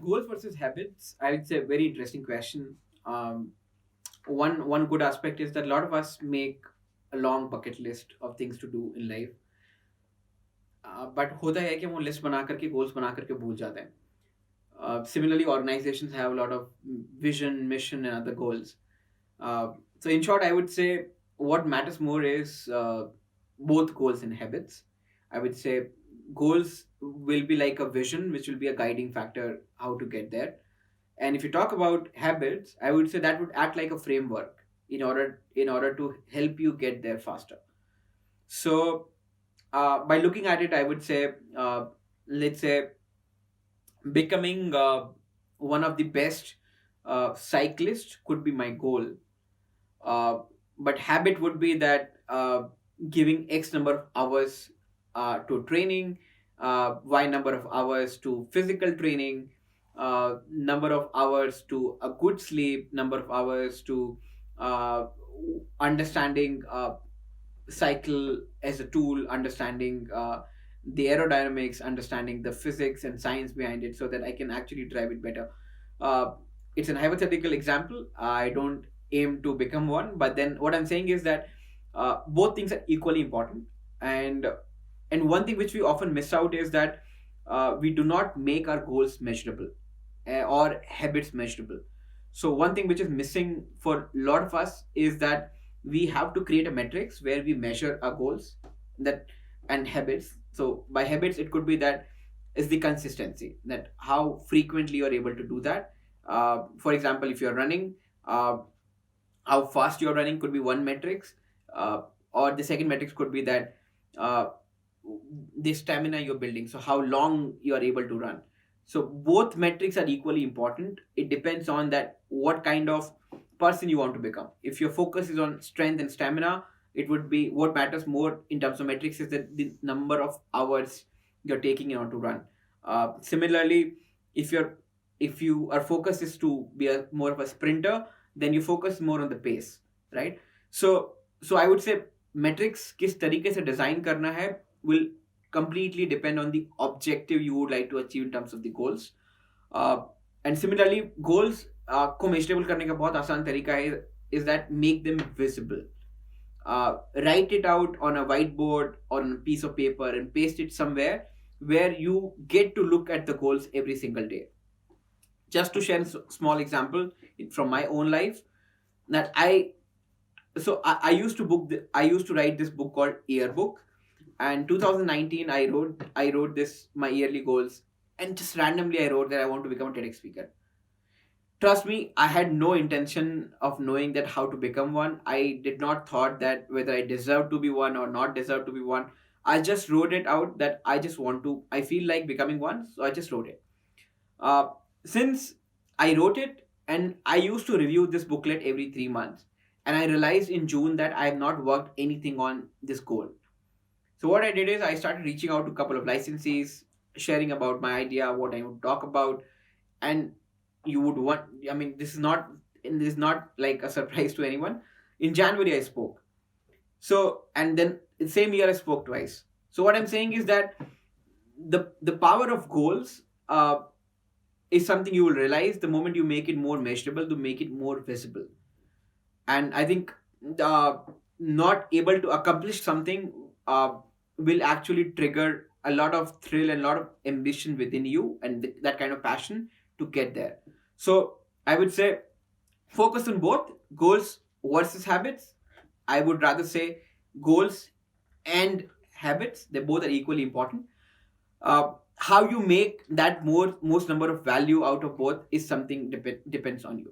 Goals versus habits, I would say very interesting question. Um, one good aspect is that a lot of us make a long bucket list of things to do in life, but होता है कि हम वो list बना करके goals बना करके भूल जाते हैं. Similarly, organizations have a lot of vision, mission, and other goals. So, in short, I would say what matters more is both goals and habits. I would say goals will be like a vision, which will be a guiding factor how to get there. And if you talk about habits, I would say that would act like a framework in order to help you get there faster. So, by looking at it, I would say, let's say, becoming one of the best cyclists could be my goal. But habit would be that giving X number of hours to training, Y number of hours to physical training, number of hours to a good sleep, number of hours to uh, understanding cycle as a tool, understanding the aerodynamics, understanding the physics and science behind it, so that I can actually drive it better. Uh, it's an hypothetical example. I don't aim to become one, but then what I'm saying is that both things are equally important. And one thing which we often miss out is that we do not make our goals measurable, or habits measurable. So one thing which is missing for a lot of us is that we have to create a metrics where we measure our goals, that and habits. So by habits, it could be that is the consistency, that how frequently you're able to do that. For example, if you're running, how fast you're running could be one metrics, or the second metrics could be that uh, the stamina you're building, so how long you are able to run. So both metrics are equally important. It depends on that what kind of person you want to become. If your focus is on strength and stamina, it would be what matters more in terms of metrics is that the number of hours you're taking in order to run. Similarly, if you're if you are focus is to be a more of a sprinter, then you focus more on the pace, right? So I would say metrics किस तरीके से design करना है will completely depend on the objective you would like to achieve in terms of the goals. uh, and similarly, goals को measurable करने का बहुत आसान तरीका है is that make them visible. Write it out on a whiteboard or on a piece of paper and paste it somewhere where you get to look at the goals every single day. Just to share a small example from my own life, that I used to I used to write this book called Yearbook, and 2019 I wrote this my yearly goals, and just randomly I wrote that I want to become a TEDx speaker. Trust me, I had no intention of knowing that how to become one. I did not thought that whether I deserve to be one or not deserve to be one. I just wrote it out that I feel like becoming one, so I just wrote it. Since I wrote it, and I used to review this booklet every 3 months, and I realized in June that I have not worked anything on this goal. So what I did is I started reaching out to a couple of licensees, sharing about my idea, what I would talk about, and you would want. I mean, this is not like a surprise to anyone. In January, I spoke. So and then the same year I spoke twice. So what I'm saying is that the power of goals is something you will realize the moment you make it more measurable, to make it more visible. And I think uh, not able to accomplish something will actually trigger a lot of thrill and a lot of ambition within you, and that kind of passion to get there. So I would say focus on both goals versus habits. I would rather say goals and habits, they both are equally important. How you make that most number of value out of both is something depends on you.